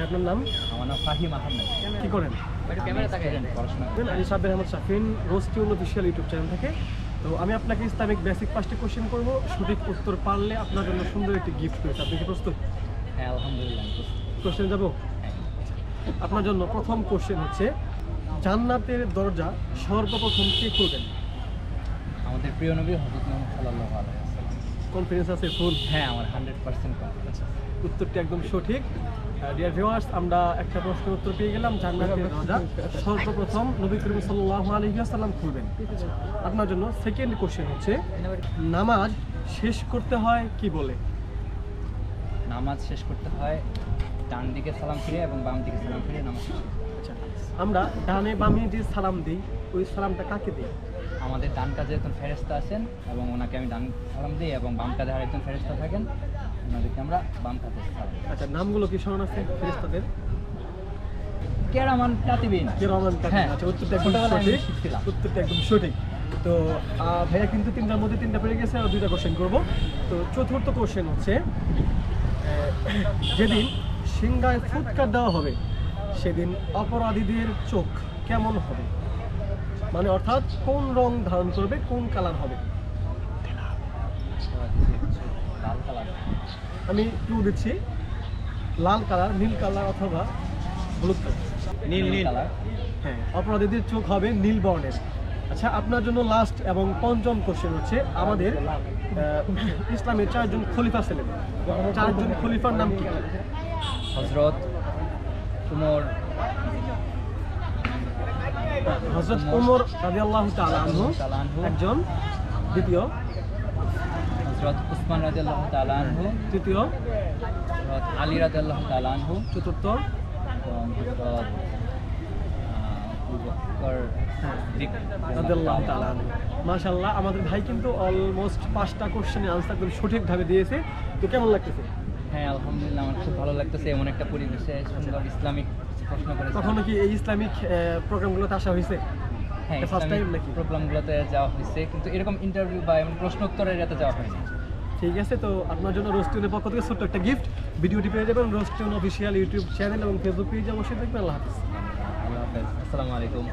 আপনার নাম? আমার নাম ফাহিম আহমেদ। কি করেন? পড়াশোনা আমি সাব্বির আহমদ শাফিন, রোজ টিউন অফিসিয়াল ইউটিউব চ্যানেল থেকে। তো আমি আপনাকে ইসলামিক বেসিক 5টি কোশ্চেন করব, সঠিক উত্তর পারলে আপনার জন্য সুন্দর একটি গিফট রয়েছে। আপনি কি প্রস্তুত? হ্যাঁ আলহামদুলিল্লাহ। কোশ্চেন যাব? আপনার জন্য প্রথম কোশ্চেন হচ্ছে, জান্নাতের দরজা সর্বপ্রথম কে খুলবেন? আমাদের প্রিয় নবী হযরত মুহাম্মদ সাল্লাল্লাহু আলাইহি ওয়াসাল্লাম। কনফিডেন্স আছে ফুল? হ্যাঁ আমার 100% কনফিডেন্স আছে। উত্তরটি একদম সঠিক। ডিয়ার ভিউয়ার্স, আমরা একটা প্রশ্নের উত্তর পেয়ে গেলাম। জান্নাতের দরজা সর্বপ্রথম নবী করিম সাল্লাল্লাহু আলাইহি ওয়াসাল্লাম খুলবেন। আপনার জন্য সেকেন্ড কোশ্চেন হচ্ছে, নামাজ শেষ করতে হয় কি বলে? নামাজ শেষ করতে হয় ডান দিকে সালাম ফিরে এবং বাম দিকে সালাম ফিরে নামাজ শেষ করতে হয়। আচ্ছা, আমরা ডানে বামে যে সালাম দিই, ওই সালামটা কাকে দিই? আমাদের ডান কাজে একজন ফেরেশতা আছেন এবং ওনাকে আমি ডান সালাম দিই, এবং বাম কাজে আরেকজন ফেরেশতা থাকেন, ওনাদেরকে আমরা বাম কাজে সালাম দিই। আচ্ছা, নামগুলো কি স্মরণ আছে ফেরেশতাদের? কেরামান কাতিবিন। কিরামান কাতিবিন। হ্যাঁ, আচ্ছা, উত্তরটা একদম ছোটবেলায় আমি সঠিক। শিখছিলাম। উত্তরটা একদম সঠিক। তো ভাইয়া কিন্তু তিনটার মধ্যে তিনটা পেরে গেছে, আর দুইটা কোশ্চেন করব। তো চতুর্থ কোশ্চেন হচ্ছে, যেদিন সিংহায় ফুৎকার দেওয়া হবে সেদিন অপরাধীদের চোখ কেমন হবে? মানে অর্থাৎ কোন রং ধারণ করবে, কোন কালার হবে? লাল কালার। আমি ক্লু দিচ্ছি, লাল কালার, নীল কালার অথবা হলুদ কালার। নীল কালার। হ্যাঁ, অপরাধীদের চোখ হবে নীল বর্ণের। আচ্ছা, আপনার জন্য লাস্ট এবং পঞ্চম কোশ্চেন হচ্ছে, আমাদের ইসলামের 4জন খলিফা ছিলেন। 4জন খলিফার নাম কি? হযরত উমর, হযরত ওমর রাদিয়াল্লাহু তাআলা আনহু একজন, দ্বিতীয় হযরত উসমান রাদিয়াল্লাহু তাআলা আনহু, তৃতীয়, হযরত আলী রাদিয়াল্লাহু তাআলা আনহু, চতুর্থ, এবং হযরত আবু বকর সিদ্দিক রাদিয়াল্লাহু তাআলা আনহু। মাশাআল্লাহ, আমাদের ভাই কিন্তু অলমোস্ট 5টা কোশ্চেনের আনসার একদম সঠিকভাবে দিয়েছে। তো কেমন লাগতেছে? হ্যাঁ আলহামদুলিল্লাহ, আমার খুব ভালো লাগতেছে। এমন একটা পরিবেশে সুন্দর ইসলামিক প্রশ্ন করেছে। কখনো কি এই ইসলামিক প্রোগ্রামগুলোতে আসা হয়েছে? হ্যাঁ, ফার্স্ট টাইম নাকি? প্রোগ্রামগুলোতে যাওয়া হয়েছে, কিন্তু এরকম ইন্টারভিউ বা এমন প্রশ্ন উত্তরের এতে যাওয়া হয়নি। ঠিক আছে, তো আপনার জন্য রোজ টিউনের পক্ষ থেকে ছোট্ট একটা গিফট। ভিডিওটি পেয়ে যাবেন রোজ টিউন অফিসিয়াল ইউটিউব চ্যানেল এবং ফেসবুক পেজে, অবশ্যই দেখবেন। আল্লাহ হাফেজ। আল্লাহ হাফেজ। আসসালামু আলাইকুম।